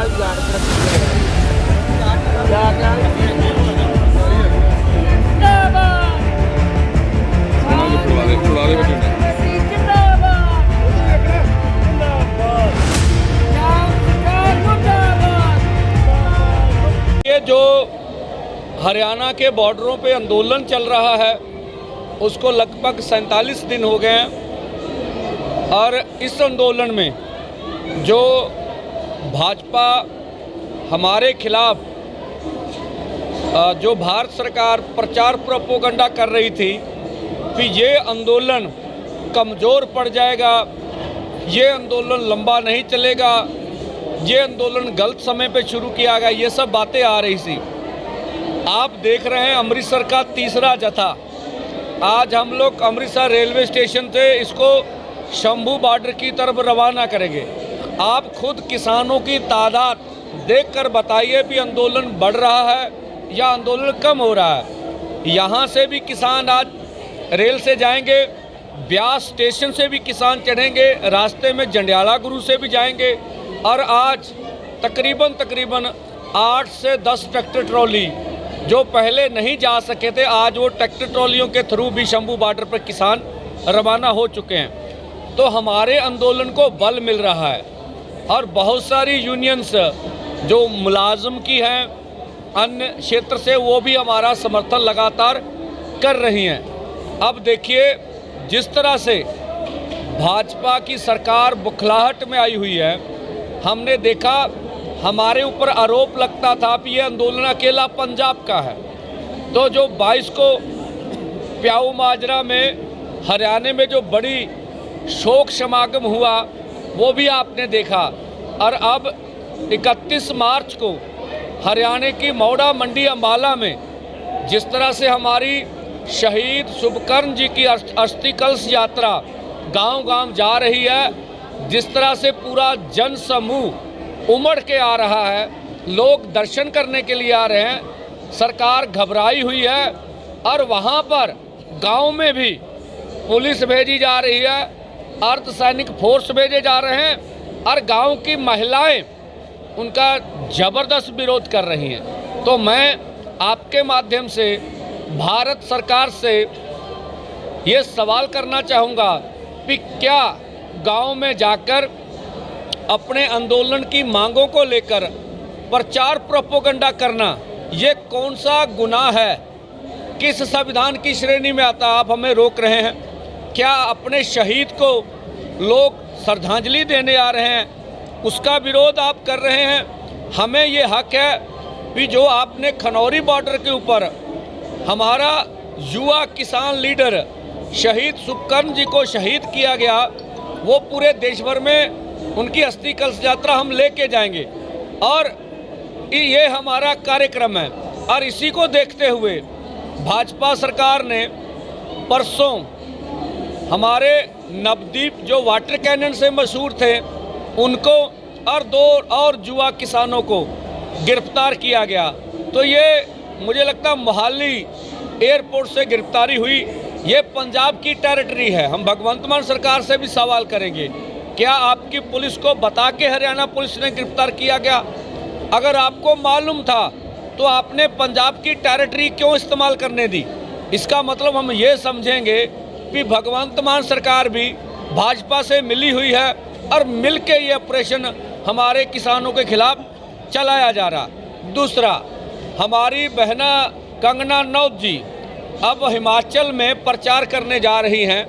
ये जो हरियाणा के बॉर्डरों पे आंदोलन चल रहा है उसको लगभग 47 दिन हो गए हैं और इस आंदोलन में जो भाजपा हमारे खिलाफ जो भारत सरकार प्रचार प्रोपोगंडा कर रही थी कि ये आंदोलन कमज़ोर पड़ जाएगा, ये आंदोलन लंबा नहीं चलेगा, ये आंदोलन गलत समय पे शुरू किया गया, ये सब बातें आ रही थी। आप देख रहे हैं अमृतसर का तीसरा जत्था आज हम लोग अमृतसर रेलवे स्टेशन से इसको शंभू बॉर्डर की तरफ रवाना करेंगे। आप खुद किसानों की तादाद देखकर बताइए कि आंदोलन बढ़ रहा है या आंदोलन कम हो रहा है। यहाँ से भी किसान आज रेल से जाएंगे, ब्यास स्टेशन से भी किसान चढ़ेंगे, रास्ते में जंडियाला गुरु से भी जाएंगे और आज तकरीबन 8 से 10 ट्रैक्टर ट्रॉली जो पहले नहीं जा सके थे, आज वो ट्रैक्टर ट्रॉलियों के थ्रू भी शंभू बॉर्डर पर किसान रवाना हो चुके हैं। तो हमारे आंदोलन को बल मिल रहा है और बहुत सारी यूनियंस जो मुलाजिम की हैं अन्य क्षेत्र से, वो भी हमारा समर्थन लगातार कर रही हैं। अब देखिए जिस तरह से भाजपा की सरकार बुखलाहट में आई हुई है, हमने देखा हमारे ऊपर आरोप लगता था कि ये आंदोलन अकेला पंजाब का है। तो जो 22 को प्याऊ माजरा में हरियाणा में जो बड़ी शोक समागम हुआ वो भी आपने देखा और अब 31 मार्च को हरियाणा की मौड़ा मंडी अम्बाला में जिस तरह से हमारी शहीद शुभकर्ण जी की अस्थि कलश यात्रा गांव-गांव जा रही है, जिस तरह से पूरा जन समूह उमड़ के आ रहा है, लोग दर्शन करने के लिए आ रहे हैं, सरकार घबराई हुई है और वहां पर गांव में भी पुलिस भेजी जा रही है, अर्धसैनिक फोर्स भेजे जा रहे हैं और गांव की महिलाएं उनका ज़बरदस्त विरोध कर रही हैं। तो मैं आपके माध्यम से भारत सरकार से ये सवाल करना चाहूँगा कि क्या गांव में जाकर अपने आंदोलन की मांगों को लेकर प्रचार प्रोपोगंडा करना ये कौन सा गुनाह है, किस संविधान की श्रेणी में आता? आप हमें रोक रहे हैं। क्या अपने शहीद को लोग श्रद्धांजलि देने आ रहे हैं उसका विरोध आप कर रहे हैं? हमें ये हक है कि जो आपने खनौरी बॉर्डर के ऊपर हमारा युवा किसान लीडर शहीद शुभकर्ण जी को शहीद किया गया, वो पूरे देश भर में उनकी अस्थि कलश यात्रा हम लेके जाएंगे और ये हमारा कार्यक्रम है। और इसी को देखते हुए भाजपा सरकार ने परसों हमारे नवदीप जो वाटर कैनन से मशहूर थे उनको और 2 और युवा किसानों को गिरफ्तार किया गया। तो ये मुझे लगता है मोहाली एयरपोर्ट से गिरफ्तारी हुई, ये पंजाब की टेरिटरी है। हम भगवंत मान सरकार से भी सवाल करेंगे, क्या आपकी पुलिस को बता के हरियाणा पुलिस ने गिरफ्तार किया गया? अगर आपको मालूम था तो आपने पंजाब की टेरिटरी क्यों इस्तेमाल करने दी? इसका मतलब हम ये समझेंगे कि भगवंत मान सरकार भी भाजपा से मिली हुई है और मिल के ये ऑपरेशन हमारे किसानों के खिलाफ चलाया जा रहा। दूसरा, हमारी बहना कंगना रनौत जी अब हिमाचल में प्रचार करने जा रही हैं,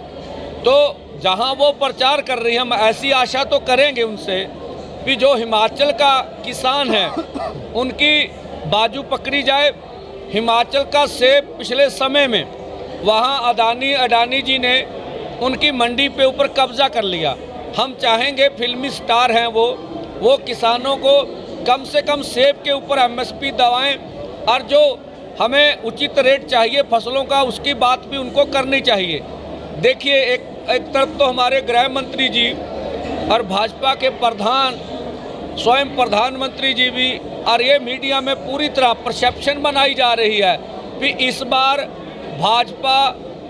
तो जहां वो प्रचार कर रही हैं हम ऐसी आशा तो करेंगे उनसे कि जो हिमाचल का किसान है उनकी बाजू पकड़ी जाए। हिमाचल का सेब पिछले समय में वहां अडानी जी ने उनकी मंडी पे ऊपर कब्जा कर लिया। हम चाहेंगे, फिल्मी स्टार हैं वो किसानों को कम से कम सेब के ऊपर MSP दवाएं और जो हमें उचित रेट चाहिए फसलों का उसकी बात भी उनको करनी चाहिए। देखिए एक तरफ तो हमारे गृह मंत्री जी और भाजपा के प्रधान स्वयं प्रधानमंत्री जी भी, और ये मीडिया में पूरी तरह परसेप्शन बनाई जा रही है कि इस बार भाजपा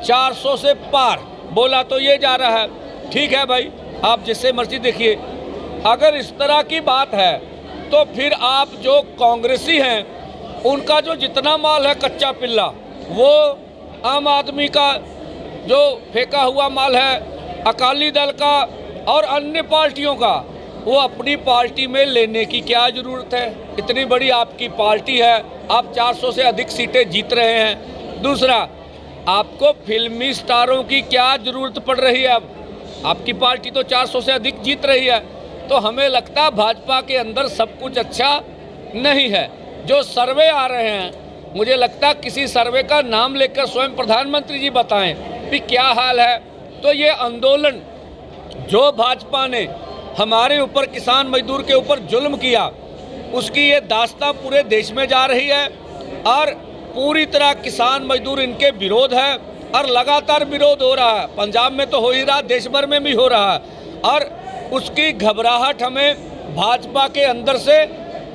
400 से पार, बोला तो ये जा रहा है। ठीक है भाई, आप जिससे मर्जी देखिए, अगर इस तरह की बात है तो फिर आप जो कांग्रेसी हैं उनका जो जितना माल है कच्चा पिल्ला, वो आम आदमी का जो फेंका हुआ माल है, अकाली दल का और अन्य पार्टियों का, वो अपनी पार्टी में लेने की क्या ज़रूरत है? इतनी बड़ी आपकी पार्टी है, आप 400 से अधिक सीटें जीत रहे हैं। दूसरा, आपको फिल्मी स्टारों की क्या ज़रूरत पड़ रही है? अब आपकी पार्टी तो 400 से अधिक जीत रही है। तो हमें लगता है भाजपा के अंदर सब कुछ अच्छा नहीं है। जो सर्वे आ रहे हैं, मुझे लगता है किसी सर्वे का नाम लेकर स्वयं प्रधानमंत्री जी बताएं कि क्या हाल है। तो ये आंदोलन जो भाजपा ने हमारे ऊपर, किसान मजदूर के ऊपर जुल्म किया, उसकी ये दास्तां पूरे देश में जा रही है और पूरी तरह किसान मजदूर इनके विरोध है और लगातार विरोध हो रहा है। पंजाब में तो हो ही रहा, देश भर में भी हो रहा है और उसकी घबराहट हमें भाजपा के अंदर से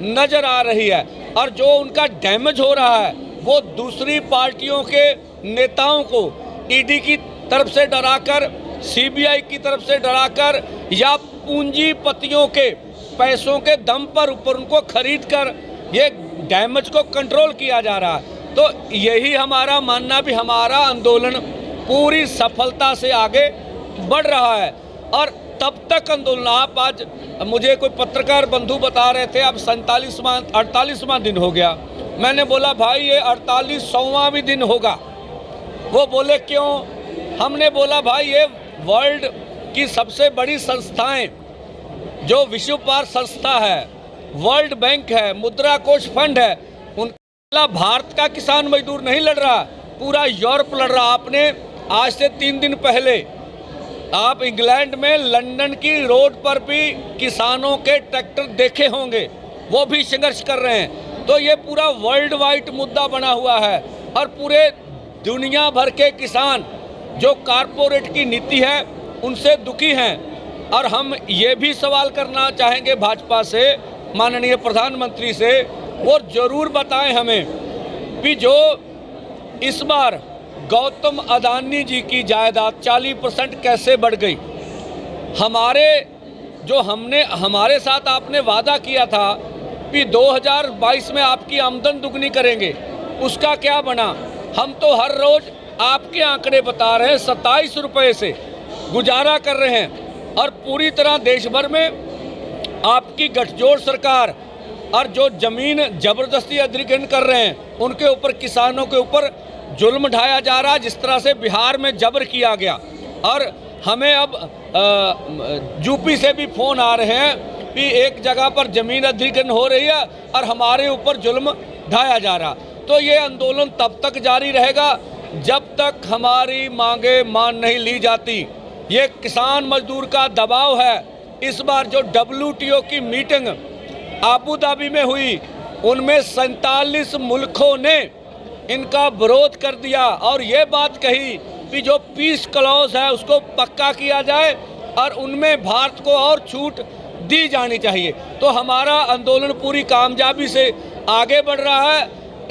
नज़र आ रही है। और जो उनका डैमेज हो रहा है वो दूसरी पार्टियों के नेताओं को ईडी की तरफ से डराकर, सीबीआई की तरफ से डराकर या पूंजीपतियों के पैसों के दम पर ऊपर उनको खरीद कर ये डैमेज को कंट्रोल किया जा रहा है। तो यही हमारा मानना भी, हमारा आंदोलन पूरी सफलता से आगे बढ़ रहा है और तब तक आंदोलन, आप आज मुझे कोई पत्रकार बंधु बता रहे थे अब 48वां दिन हो गया। मैंने बोला भाई ये 48वां भी दिन होगा। वो बोले क्यों? हमने बोला भाई ये वर्ल्ड की सबसे बड़ी संस्थाएं, जो विश्व व्यापार संस्था है, वर्ल्ड बैंक है, मुद्रा कोष फंड है, उनका भारत का किसान मजदूर नहीं लड़ रहा, पूरा यूरोप लड़ रहा। आपने आज से 3 दिन पहले आप इंग्लैंड में लंदन की रोड पर भी किसानों के ट्रैक्टर देखे होंगे, वो भी संघर्ष कर रहे हैं। तो ये पूरा वर्ल्ड वाइड मुद्दा बना हुआ है और पूरे दुनिया भर के किसान जो कारपोरेट की नीति है उनसे दुखी हैं। और हम ये भी सवाल करना चाहेंगे भाजपा से, माननीय प्रधानमंत्री से, वो जरूर बताएं हमें कि जो इस बार गौतम अदानी जी की जायदाद 40% कैसे बढ़ गई। हमारे साथ आपने वादा किया था कि 2022 में आपकी आमदन दुगनी करेंगे, उसका क्या बना? हम तो हर रोज आपके आंकड़े बता रहे हैं, 27 रुपये से गुजारा कर रहे हैं और पूरी तरह देश भर में आपकी गठजोड़ सरकार और जो जमीन जबरदस्ती अधिग्रहण कर रहे हैं उनके ऊपर, किसानों के ऊपर जुल्म ढाया जा रहा है, जिस तरह से बिहार में जबर किया गया। और हमें अब यूपी से भी फ़ोन आ रहे हैं कि एक जगह पर ज़मीन अधिग्रहण हो रही है और हमारे ऊपर जुल्म ढाया जा रहा। तो ये आंदोलन तब तक जारी रहेगा जब तक हमारी मांगे मान नहीं ली जाती। ये किसान मजदूर का दबाव है। इस बार जो WTO की मीटिंग आबू धाबी में हुई, उनमें 47 मुल्कों ने इनका विरोध कर दिया और ये बात कही कि जो पीस क्लॉज है उसको पक्का किया जाए और उनमें भारत को और छूट दी जानी चाहिए। तो हमारा आंदोलन पूरी कामयाबी से आगे बढ़ रहा है,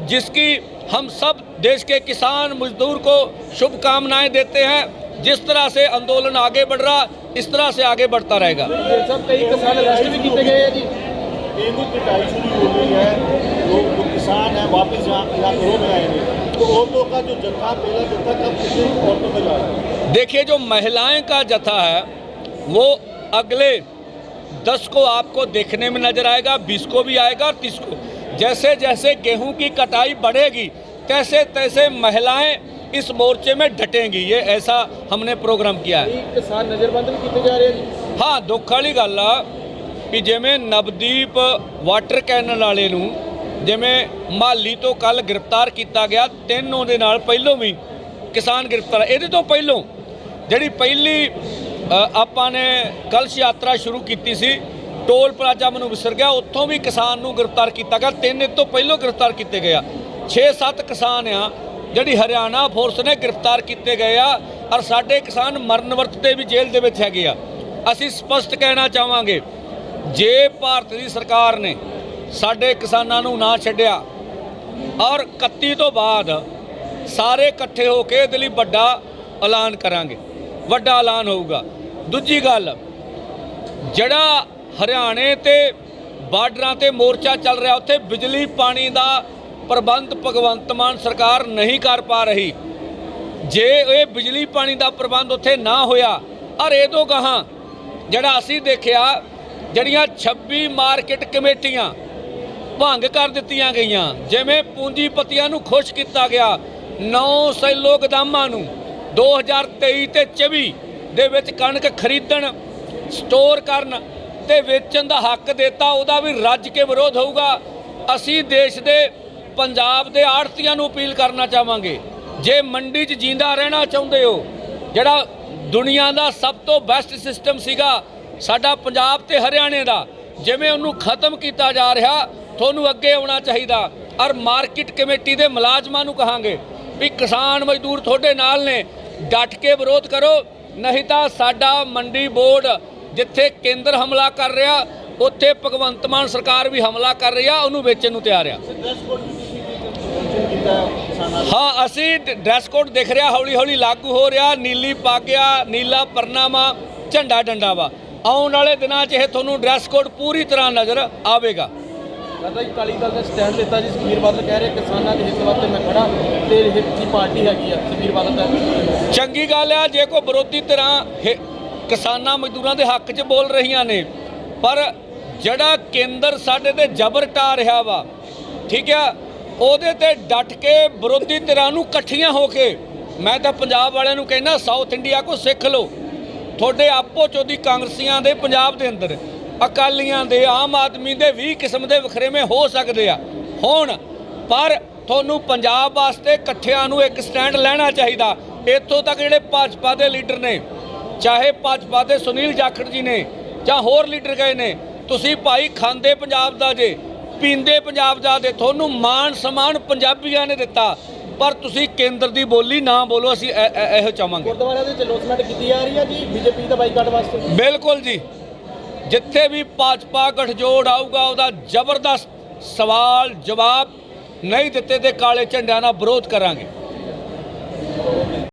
जिसकी हम सब देश के किसान मजदूर को शुभकामनाएं देते हैं। जिस तरह से आंदोलन आगे बढ़ रहा, इस तरह से आगे बढ़ता रहेगा। सब कई किसान अरेस्ट भी किए गए हैं जी। पिटाई शुरू हो गई है, लोग किसान हैं वापस यहाँ घरों में आएंगे, तो औरतों का जो जत्था, पहला जत्था कब कितनी औरतों में जा रहा है? देखिए, जो महिलाएं का जत्था है वो अगले 10 को आपको देखने में नजर आएगा, 20 को भी आएगा और 30 को। जैसे जैसे गेहूं की कटाई बढ़ेगी तैसे तैसे महिलाएं इस मोर्चे में डटेंगी। ये ऐसा हमने प्रोग्राम किया है। किसान नजरबंद भी किए जा रहे हैं। हाँ, दुख वाली गल आ कि जिमें नवदीप वाटर कैनल वाले नूं जिमें माली तो कल गिरफ्तार किया गया, 3 ਉਹਦੇ ਨਾਲ ਪਹਿਲੋਂ भी किसान गिरफ्तार। ਇਹਦੇ ਤੋਂ ਪਹਿਲੋਂ ਜਿਹੜੀ ਪਹਿਲੀ ਆਪਾਂ ਨੇ ਕਲਸ਼ ਯਾਤਰਾ शुरू की सी, टोल प्लाजा ਮੈਨੂੰ विसर गया, ਉੱਥੋਂ भी किसान ਨੂੰ गिरफ्तार किया गया। 3 ਇਹ ਤੋਂ ਪਹਿਲੋਂ गिरफ्तार किए गए। 6-7 किसान आ ਜਿਹੜੀ हरियाणा फोर्स ने गिरफ्तार किए गए और साडे किसान मरण वरत ते भी जेल दे विच हैगे आ। ਅਸੀਂ स्पष्ट कहना चाहांगे, जे भारत की सरकार ने साडे किसानां नूं ना छड्डिया और 31 तो बाद सारे इकट्ठे होके इहदे लई वड्डा ऐलान करांगे, वड्डा ऐलान होऊगा। दूजी गल, जिहड़ा हरियाणे ते ਬਾਰਡਰਾਂ ਤੇ ਮੋਰਚਾ ਚੱਲ ਰਿਹਾ, ਉੱਥੇ ਬਿਜਲੀ ਪਾਣੀ ਦਾ ਪ੍ਰਬੰਧ ਭਗਵੰਤ ਮਾਨ ਸਰਕਾਰ ਨਹੀਂ ਕਰ ਪਾ ਰਹੀ। ਜੇ ਇਹ ਬਿਜਲੀ ਪਾਣੀ ਦਾ ਪ੍ਰਬੰਧ ਉੱਥੇ ਨਾ ਹੋਇਆ, ਔਰ ਇਹ ਤੋਂ ਗਾਹਾਂ ਜਿਹੜਾ ਅਸੀਂ ਦੇਖਿਆ, ਜਿਹੜੀਆਂ 26 ਮਾਰਕੀਟ ਕਮੇਟੀਆਂ ਭੰਗ ਕਰ ਦਿੱਤੀਆਂ ਗਈਆਂ, ਜਿਵੇਂ ਪੂੰਜੀਪਤੀਆਂ ਨੂੰ ਖੁਸ਼ ਕੀਤਾ ਗਿਆ। 9 ਸੈਲੋ ਗੋਦਾਮਾਂ ਨੂੰ 2023 ਤੇ 24 ਦੇ ਵਿੱਚ ਕਣਕ ਖਰੀਦਣ, ਸਟੋਰ ਕਰਨ ਤੇ ਵੇਚਣ ਦਾ ਹੱਕ ਦਿੱਤਾ, ਉਹਦਾ ਵੀ ਰੱਜ ਕੇ ਵਿਰੋਧ ਹੋਊਗਾ। ਅਸੀਂ ਦੇਸ਼ ਦੇ ਪੰਜਾਬ ਦੇ ਆੜ੍ਹਤੀਆਂ ਨੂੰ ਅਪੀਲ ਕਰਨਾ ਚਾਹਾਂਗੇ, ਜੇ ਮੰਡੀ 'ਚ ਜਿੰਦਾ ਰਹਿਣਾ ਚਾਹੁੰਦੇ ਹੋ, ਜਿਹੜਾ ਦੁਨੀਆ ਦਾ ਸਭ ਤੋਂ ਬੈਸਟ ਸਿਸਟਮ ਸੀਗਾ ਸਾਡਾ ਪੰਜਾਬ ਤੇ ਹਰਿਆਣੇ ਦਾ, ਜਿਵੇਂ ਉਹਨੂੰ ਖਤਮ ਕੀਤਾ ਜਾ ਰਿਹਾ, ਤੁਹਾਨੂੰ ਅੱਗੇ ਆਉਣਾ ਚਾਹੀਦਾ। ਔਰ ਮਾਰਕੀਟ ਕਮੇਟੀ ਦੇ ਮੁਲਾਜ਼ਮਾਂ ਨੂੰ ਕਹਾਂਗੇ ਵੀ ਕਿਸਾਨ ਮਜ਼ਦੂਰ ਤੁਹਾਡੇ ਨਾਲ ਨੇ, ਡਟ ਕੇ ਵਿਰੋਧ ਕਰੋ, ਨਹੀਂ ਤਾਂ ਸਾਡਾ ਮੰਡੀ ਬੋਰਡ ਜਿੱਥੇ ਕੇਂਦਰ ਹਮਲਾ ਕਰ ਰਿਹਾ, ਉੱਥੇ ਭਗਵੰਤ ਮਾਨ ਸਰਕਾਰ ਵੀ ਹਮਲਾ ਕਰ ਰਹੀ ਆ, ਉਹਨੂੰ ਵੇਚਣ ਨੂੰ ਤਿਆਰ ਆ। ਹਾਂ, ਅਸੀਂ ਡਰੈਸ ਕੋਡ ਦਿਖ ਰਿਹਾ, ਹੌਲੀ ਹੌਲੀ ਲਾਗੂ ਹੋ ਰਿਹਾ। ਨੀਲੀ ਪੱਗ ਆ, ਨੀਲਾ ਪਰਨਾਮਾ, ਝੰਡਾ ਡੰਡਾ ਵਾ। ਆਉਣ ਵਾਲੇ ਦਿਨਾਂ 'ਚ ਇਹ ਤੁਹਾਨੂੰ ਡਰੈਸ ਕੋਡ ਪੂਰੀ ਤਰ੍ਹਾਂ ਨਜ਼ਰ ਆਵੇਗਾ। ਕਹਿੰਦਾ ਜੀ ਅਕਾਲੀ ਦਲ ਦਾ ਸਟੈਂਡ ਲਿੱਤਾ ਜੀ, ਸੁਖਬੀਰ ਬਾਦਲ ਕਹਿ ਰਹੇ ਕਿਸਾਨਾਂ ਦੇ ਹਿੱਤ ਵਾਸਤੇ ਮੈਂ ਖੜਾ, ਤੇ ਹਿੱਤ ਦੀ ਪਾਰਟੀ ਹੈਗੀ ਆ ਸੁਖਬੀਰ ਬਾਦਲ ਦਾ। ਚੰਗੀ ਗੱਲ ਆ ਜੇ ਕੋਈ ਵਿਰੋਧੀ ਧਿਰਾਂ ਕਿਸਾਨਾਂ ਮਜ਼ਦੂਰਾਂ ਦੇ ਹੱਕ 'ਚ ਬੋਲ ਰਹੀਆਂ ਨੇ, ਪਰ ਜਿਹੜਾ ਕੇਂਦਰ ਸਾਡੇ ਤੇ ਜ਼ਬਰ ਢਾ ਰਿਹਾ ਵਾ, ਠੀਕ ਆ, ਉਹਦੇ ਤੇ ਡਟ ਕੇ ਵਿਰੋਧੀ ਧਿਰਾਂ ਨੂੰ ਇਕੱਠੀਆਂ ਹੋ ਕੇ, ਮੈਂ ਤਾਂ ਪੰਜਾਬ ਵਾਲਿਆਂ ਨੂੰ ਕਹਿੰਦਾ ਸਾਊਥ ਇੰਡੀਆ ਕੋ ਸਿੱਖ ਲਓ। ਤੁਹਾਡੇ ਆਪੋ ਚੋਦੀ ਕਾਂਗਰਸੀਆਂ ਦੇ ਪੰਜਾਬ ਦੇ ਅੰਦਰ, ਅਕਾਲੀਆਂ ਦੇ, ਆਮ ਆਦਮੀ ਦੇ 20 ਕਿਸਮ ਦੇ ਵਖਰੇਵੇਂ ਹੋ ਸਕਦੇ ਆ ਹੁਣ, ਪਰ ਤੁਹਾਨੂੰ ਪੰਜਾਬ ਵਾਸਤੇ ਇਕੱਠਿਆਂ ਨੂੰ ਇੱਕ ਸਟੈਂਡ ਲੈਣਾ ਚਾਹੀਦਾ। ਇੱਥੋਂ ਤੱਕ ਜਿਹੜੇ ਭਾਜਪਾ ਦੇ ਲੀਡਰ ਨੇ, ਚਾਹੇ ਭਾਜਪਾ ਦੇ ਸੁਨੀਲ ਜਾਖੜ ਜੀ ਨੇ ਜਾਂ ਹੋਰ ਲੀਡਰ ਗਏ ਨੇ, ਤੁਸੀਂ ਭਾਈ ਖਾਂਦੇ ਪੰਜਾਬ ਦਾ ਜੇ, ਪੀਂਦੇ ਪੰਜਾਬ ਦਾ ਦੇ, ਤੁਹਾਨੂੰ ਮਾਣ ਸਨਮਾਨ ਪੰਜਾਬੀਆਂ ਨੇ ਦਿੱਤਾ, ਪਰ ਤੁਸੀਂ ਕੇਂਦਰ ਦੀ ਬੋਲੀ ਨਾ ਬੋਲੋ। ਅਸੀਂ ਇਹੋ ਚਾਹਾਂਗੇ। ਗੁਰਦੁਆਰਿਆਂ ਦੇ ਲੋਸਮੈਂਟ ਕੀਤੀ ਜਾ ਰਹੀ ਹੈ ਜੀ ਬੀਜੇਪੀ ਦਾ ਬਾਈਕਾਟ ਵਾਸਤੇ। ਬਿਲਕੁਲ ਜੀ, ਜਿੱਥੇ ਵੀ ਭਾਜਪਾ ਗਠਜੋੜ ਆਊਗਾ, ਉਹਦਾ ਜ਼ਬਰਦਸਤ ਸਵਾਲ ਜਵਾਬ ਨਹੀਂ ਦਿੱਤੇ ਤੇ ਕਾਲੇ ਝੰਡਿਆਂ ਨਾਲ ਵਿਰੋਧ ਕਰਾਂਗੇ।